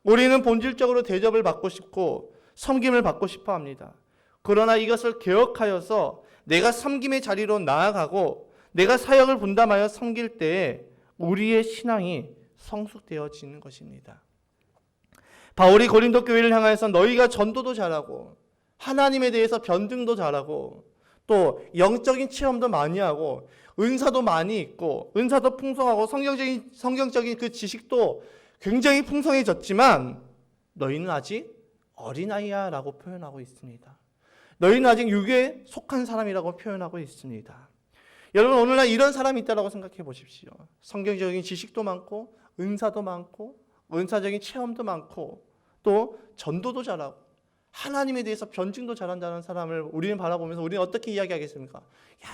우리는 본질적으로 대접을 받고 싶고 섬김을 받고 싶어 합니다. 그러나 이것을 개혁하여서 내가 섬김의 자리로 나아가고 내가 사역을 분담하여 섬길 때에 우리의 신앙이 성숙되어지는 것입니다. 바울이 고린도 교회를 향하여서 너희가 전도도 잘하고 하나님에 대해서 변증도 잘하고 또 영적인 체험도 많이 하고 은사도 많이 있고 은사도 풍성하고 성경적인 그 지식도 굉장히 풍성해졌지만 너희는 아직 어린아이야 라고 표현하고 있습니다. 너희는 아직 육에 속한 사람이라고 표현하고 있습니다. 여러분, 오늘날 이런 사람이 있다고 생각해 보십시오. 성경적인 지식도 많고 은사도 많고 은사적인 체험도 많고 또 전도도 잘하고 하나님에 대해서 변증도 잘한다는 사람을 우리는 바라보면서 우리는 어떻게 이야기하겠습니까?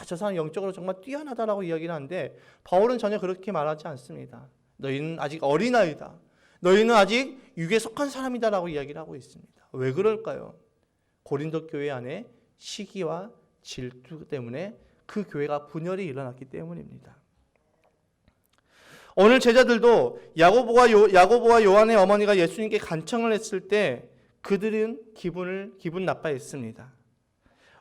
저 사람 영적으로 정말 뛰어나다라고 이야기를 하는데 바울은 전혀 그렇게 말하지 않습니다. 너희는 아직 어린아이다. 너희는 아직 육에 속한 사람이다라고 이야기를 하고 있습니다. 왜 그럴까요? 고린도 교회 안에 시기와 질투 때문에 그 교회가 분열이 일어났기 때문입니다. 오늘 제자들도 야고보와 요한의 어머니가 예수님께 간청을 했을 때 그들은 기분 나빠했습니다.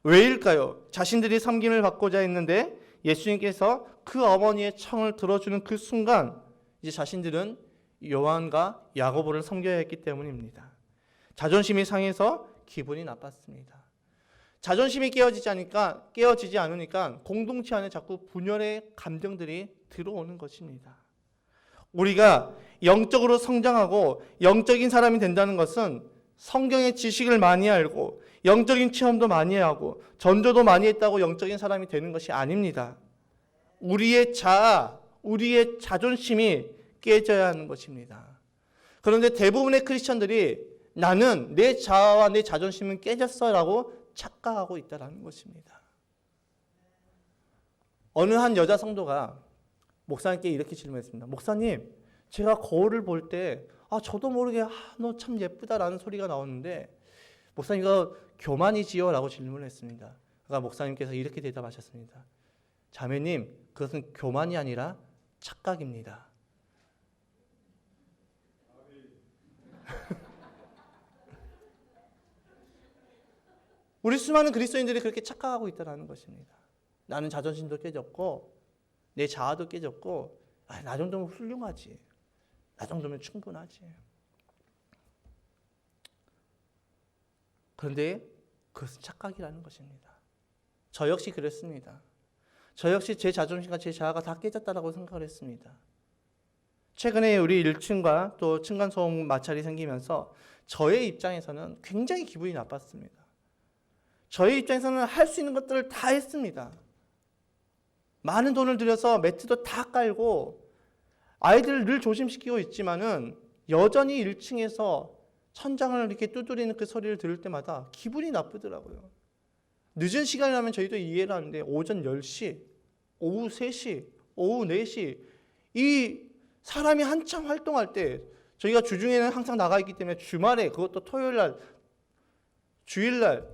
왜일까요? 자신들이 섬김을 받고자 했는데 예수님께서 그 어머니의 청을 들어주는 그 순간 이제 자신들은 요한과 야고보를 섬겨야 했기 때문입니다. 자존심이 상해서 기분이 나빴습니다. 자존심이 깨어지지 않으니까 공동체 안에 자꾸 분열의 감정들이 들어오는 것입니다. 우리가 영적으로 성장하고 영적인 사람이 된다는 것은 성경의 지식을 많이 알고 영적인 체험도 많이 하고 전도도 많이 했다고 영적인 사람이 되는 것이 아닙니다. 우리의 자존심이 깨져야 하는 것입니다. 그런데 대부분의 크리스천들이 나는 내 자아와 내 자존심은 깨졌어라고 착각하고 있다는 것입니다. 어느 한 여자 성도가 목사님께 이렇게 질문했습니다. 목사님, 제가 거울을 볼 때 저도 모르게 너 참 예쁘다라는 소리가 나오는데 목사님 이거 교만이지요? 라고 질문을 했습니다. 그러니까 목사님께서 이렇게 대답하셨습니다. 자매님, 그것은 교만이 아니라 착각입니다. 우리 수많은 그리스도인들이 그렇게 착각하고 있다는 것입니다. 나는 자존심도 깨졌고 내 자아도 깨졌고 나 정도면 훌륭하지. 나 정도면 충분하지. 그런데 그것은 착각이라는 것입니다. 저 역시 그랬습니다. 저 역시 제 자존심과 제 자아가 다 깨졌다고 생각을 했습니다. 최근에 우리 1층과 또 층간소음 마찰이 생기면서 저의 입장에서는 굉장히 기분이 나빴습니다. 저의 입장에서는 할 수 있는 것들을 다 했습니다. 많은 돈을 들여서 매트도 다 깔고 아이들을 늘 조심시키고 있지만은 여전히 1층에서 천장을 이렇게 두드리는 그 소리를 들을 때마다 기분이 나쁘더라고요. 늦은 시간이라면 저희도 이해를 하는데 오전 10시, 오후 3시, 오후 4시 이 사람이 한참 활동할 때 저희가 주중에는 항상 나가 있기 때문에 주말에 그것도 토요일날, 주일날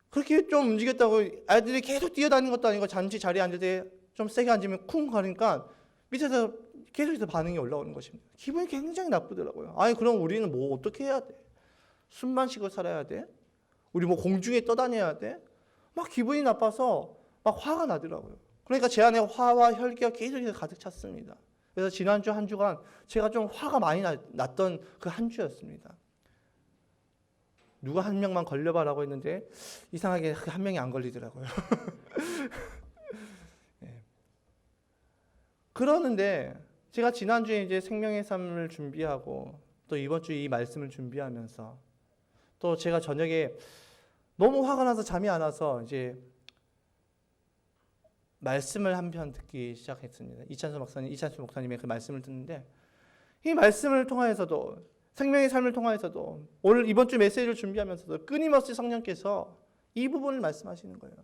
그렇게 좀 움직였다고 아이들이 계속 뛰어다니는 것도 아니고 잠시 자리에 앉을 때 좀 세게 앉으면 쿵 하니까 밑에서 계속해서 반응이 올라오는 것입니다. 기분이 굉장히 나쁘더라고요. 아니 그럼 우리는 뭐 어떻게 해야 돼? 숨만 쉬고 살아야 돼? 우리 뭐 공중에 떠다녀야 돼? 막 기분이 나빠서 막 화가 나더라고요. 그러니까 제 안에 화와 혈기가 계속해서 가득 찼습니다. 그래서 지난주 한 주간 제가 좀 화가 많이 났던 그 한 주였습니다. 누가 한 명만 걸려봐라고 했는데 이상하게 그 한 명이 안 걸리더라고요. 네. 그러는데 제가 지난주에 이제 생명의 삶을 준비하고 또 이번 주 이 말씀을 준비하면서 또 제가 저녁에 너무 화가 나서 잠이 안 와서 이제 말씀을 한 편 듣기 시작했습니다. 이찬수 목사님의 그 말씀을 듣는데 이 말씀을 통하여서도 생명의 삶을 통하여서도 오늘 이번 주 메시지를 준비하면서도 끊임없이 성령께서 이 부분을 말씀하시는 거예요.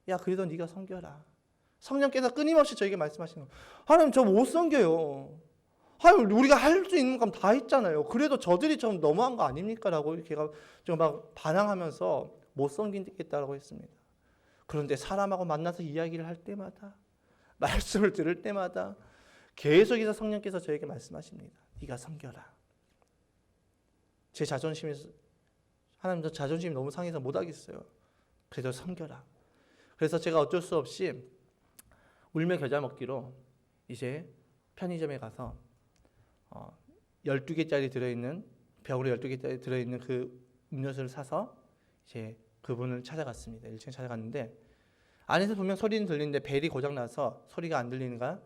야, 그래도 네가 섬겨라. 성령께서 끊임없이 저에게 말씀하시는 거예요. 하나님, 저 못 섬겨요. 하나님, 우리가 할 수 있는 건 다 했잖아요. 그래도 저들이 좀 너무한 거 아닙니까? 라고 제가 좀 막 반항하면서 못 섬기겠다라고 했습니다. 그런데 사람하고 만나서 이야기를 할 때마다 말씀을 들을 때마다 계속해서 성령께서 저에게 말씀하십니다. 네가 섬겨라. 제 자존심에서 하나님 저 자존심이 너무 상해서 못하겠어요. 그래도 섬겨라. 그래서 제가 어쩔 수 없이 울며 겨자 먹기로 이제 편의점에 가서 12개짜리 들어있는 병으로 12개짜리 들어있는 그 음료수를 사서 이제 그분을 찾아갔습니다. 1층에 찾아갔는데 안에서 분명 소리는 들리는데 벨이 고장나서 소리가 안 들리는가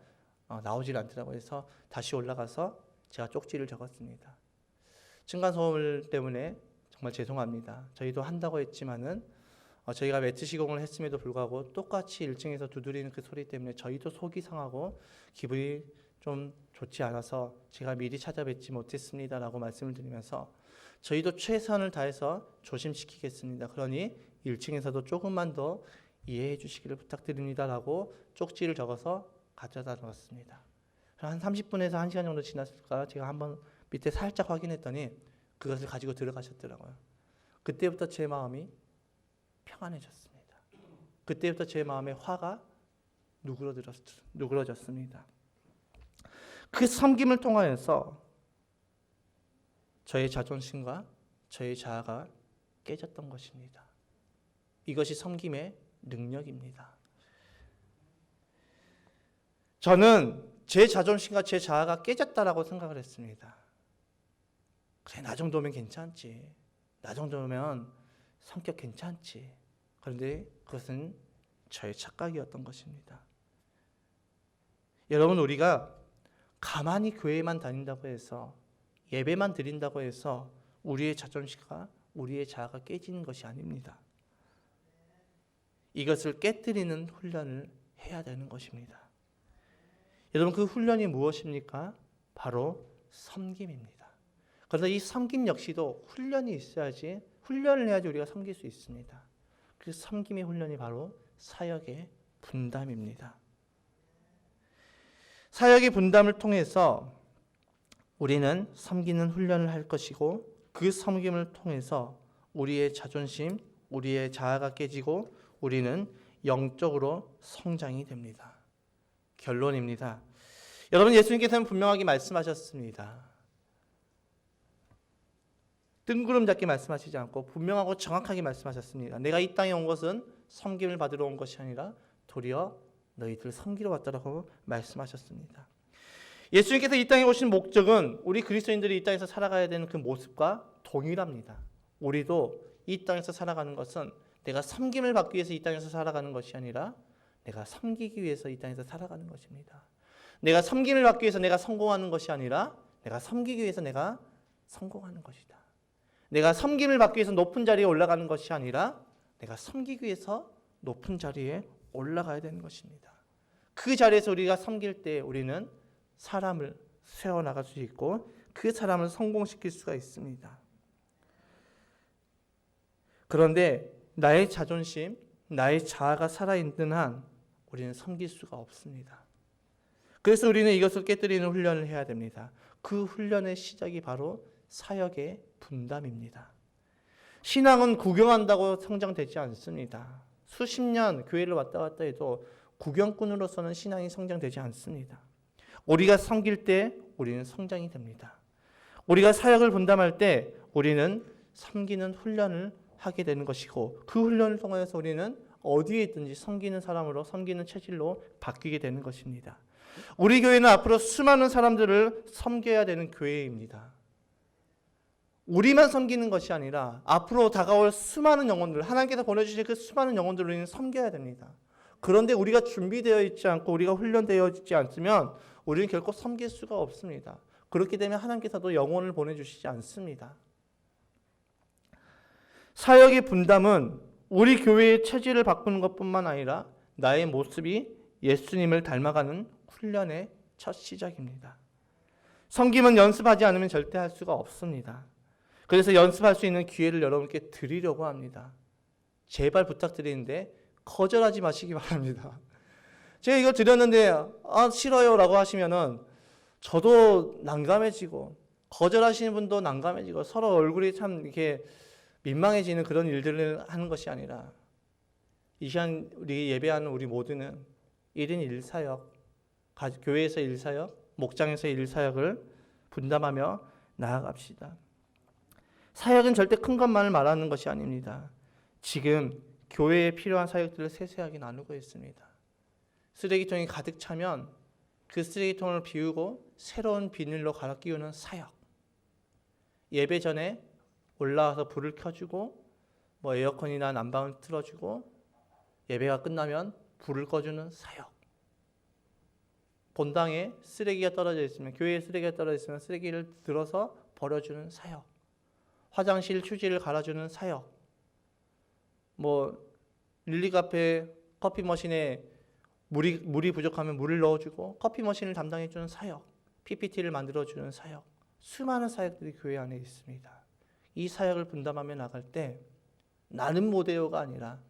나오질 않더라고요. 그래서 다시 올라가서 제가 쪽지를 적었습니다. 층간소음 때문에 정말 죄송합니다. 저희도 한다고 했지만은 저희가 매트 시공을 했음에도 불구하고 똑같이 1층에서 두드리는 그 소리 때문에 저희도 속이 상하고 기분이 좀 좋지 않아서 제가 미리 찾아뵙지 못했습니다라고 말씀을 드리면서 저희도 최선을 다해서 조심시키겠습니다. 그러니 1층에서도 조금만 더 이해해 주시기를 부탁드립니다라고 쪽지를 적어서 가져다 놓았습니다. 한 30분에서 1시간 정도 지났을까 제가 한번 밑에 살짝 확인했더니 그것을 가지고 들어가셨더라고요. 그때부터 제 마음이 평안해졌습니다. 그때부터 제 마음의 화가 누그러졌습니다. 그 섬김을 통하여서 저의 자존심과 저의 자아가 깨졌던 것입니다. 이것이 섬김의 능력입니다. 저는 제 자존심과 제 자아가 깨졌다라고 생각을 했습니다. 그래, 나 정도면 괜찮지. 나 정도면 성격 괜찮지. 그런데 그것은 저의 착각이었던 것입니다. 여러분, 우리가 가만히 교회만 다닌다고 해서 예배만 드린다고 해서 우리의 자존심과 우리의 자아가 깨지는 것이 아닙니다. 이것을 깨뜨리는 훈련을 해야 되는 것입니다. 여러분, 그 훈련이 무엇입니까? 바로 섬김입니다. 그래서 이 섬김 역시도 훈련이 있어야지, 훈련을 해야지 우리가 섬길 수 있습니다. 그 섬김의 훈련이 바로 사역의 분담입니다. 사역의 분담을 통해서 우리는 섬기는 훈련을 할 것이고, 그 섬김을 통해서 우리의 자존심, 우리의 자아가 깨지고 우리는 영적으로 성장이 됩니다. 결론입니다. 여러분, 예수님께서는 분명하게 말씀하셨습니다. 뜬구름 잡게 말씀하시지 않고 분명하고 정확하게 말씀하셨습니다. 내가 이 땅에 온 것은 섬김을 받으러 온 것이 아니라 도리어 너희들 섬기러 왔다라고 말씀하셨습니다. 예수님께서 이 땅에 오신 목적은 우리 그리스도인들이 이 땅에서 살아가야 되는 그 모습과 동일합니다. 우리도 이 땅에서 살아가는 것은 내가 섬김을 받기 위해서 이 땅에서 살아가는 것이 아니라 내가 섬기기 위해서 이 땅에서 살아가는 것입니다. 내가 섬김을 받기 위해서 내가 성공하는 것이 아니라 내가 섬기기 위해서 내가 성공하는 것이다. 내가 섬김을 받기 위해서 높은 자리에 올라가는 것이 아니라 내가 섬기기 위해서 높은 자리에 올라가야 되는 것입니다. 그 자리에서 우리가 섬길 때 우리는 사람을 세워나갈 수 있고 그 사람을 성공시킬 수가 있습니다. 그런데 나의 자존심, 나의 자아가 살아있는 한 우리는 섬길 수가 없습니다. 그래서 우리는 이것을 깨뜨리는 훈련을 해야 됩니다. 그 훈련의 시작이 바로 사역의 분담입니다. 신앙은 구경한다고 성장되지 않습니다. 수십 년 교회를 왔다 갔다 해도 구경꾼으로서는 신앙이 성장되지 않습니다. 우리가 섬길 때 우리는 성장이 됩니다. 우리가 사역을 분담할 때 우리는 섬기는 훈련을 하게 되는 것이고 그 훈련을 통해서 우리는 어디에 있든지 섬기는 사람으로, 섬기는 체질로 바뀌게 되는 것입니다. 우리 교회는 앞으로 수많은 사람들을 섬겨야 되는 교회입니다. 우리만 섬기는 것이 아니라 앞으로 다가올 수많은 영혼들, 하나님께서 보내주실 그 수많은 영혼들을 우리는 섬겨야 됩니다. 그런데 우리가 준비되어 있지 않고 우리가 훈련되어 있지 않으면 우리는 결코 섬길 수가 없습니다. 그렇게 되면 하나님께서도 영혼을 보내주시지 않습니다. 사역의 분담은 우리 교회의 체질을 바꾸는 것뿐만 아니라 나의 모습이 예수님을 닮아가는 훈련의 첫 시작입니다. 섬김은 연습하지 않으면 절대 할 수가 없습니다. 그래서 연습할 수 있는 기회를 여러분께 드리려고 합니다. 제발 부탁드리는데 거절하지 마시기 바랍니다. 제가 이거 드렸는데 싫어요 라고 하시면은 저도 난감해지고 거절하시는 분도 난감해지고 서로 얼굴이 참 이렇게 민망해지는 그런 일들을 하는 것이 아니라 이 시간 우리 예배하는 우리 모두는 1인 1사역, 교회에서 1사역, 목장에서 1사역을 분담하며 나아갑시다. 사역은 절대 큰 것만을 말하는 것이 아닙니다. 지금 교회에 필요한 사역들을 세세하게 나누고 있습니다. 쓰레기통이 가득 차면 그 쓰레기통을 비우고 새로운 비닐로 갈아 끼우는 사역. 예배 전에 올라와서 불을 켜주고 에어컨이나 난방을 틀어주고 예배가 끝나면 불을 꺼주는 사역. 본당에 쓰레기가 떨어져 있으면, 교회에 쓰레기가 떨어져 있으면 쓰레기를 들어서 버려주는 사역. 화장실 휴지를 갈아주는 사역. 릴리카페 커피 머신에 물이 부족하면 물을 넣어주고 커피 머신을 담당해주는 사역. PPT를 만들어주는 사역. 수많은 사역들이 교회 안에 있습니다. 이 사역을 분담하며 나갈 때 나는 못해요가 아니라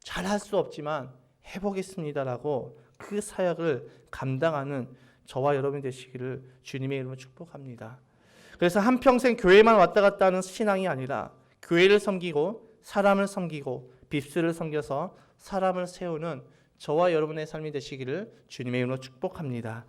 잘할 수 없지만 해보겠습니다라고 그 사역을 감당하는 저와 여러분이 되시기를 주님의 이름으로 축복합니다. 그래서 한평생 교회만 왔다 갔다 하는 신앙이 아니라 교회를 섬기고 사람을 섬기고 빕스를 섬겨서 사람을 세우는 저와 여러분의 삶이 되시기를 주님의 이름으로 축복합니다.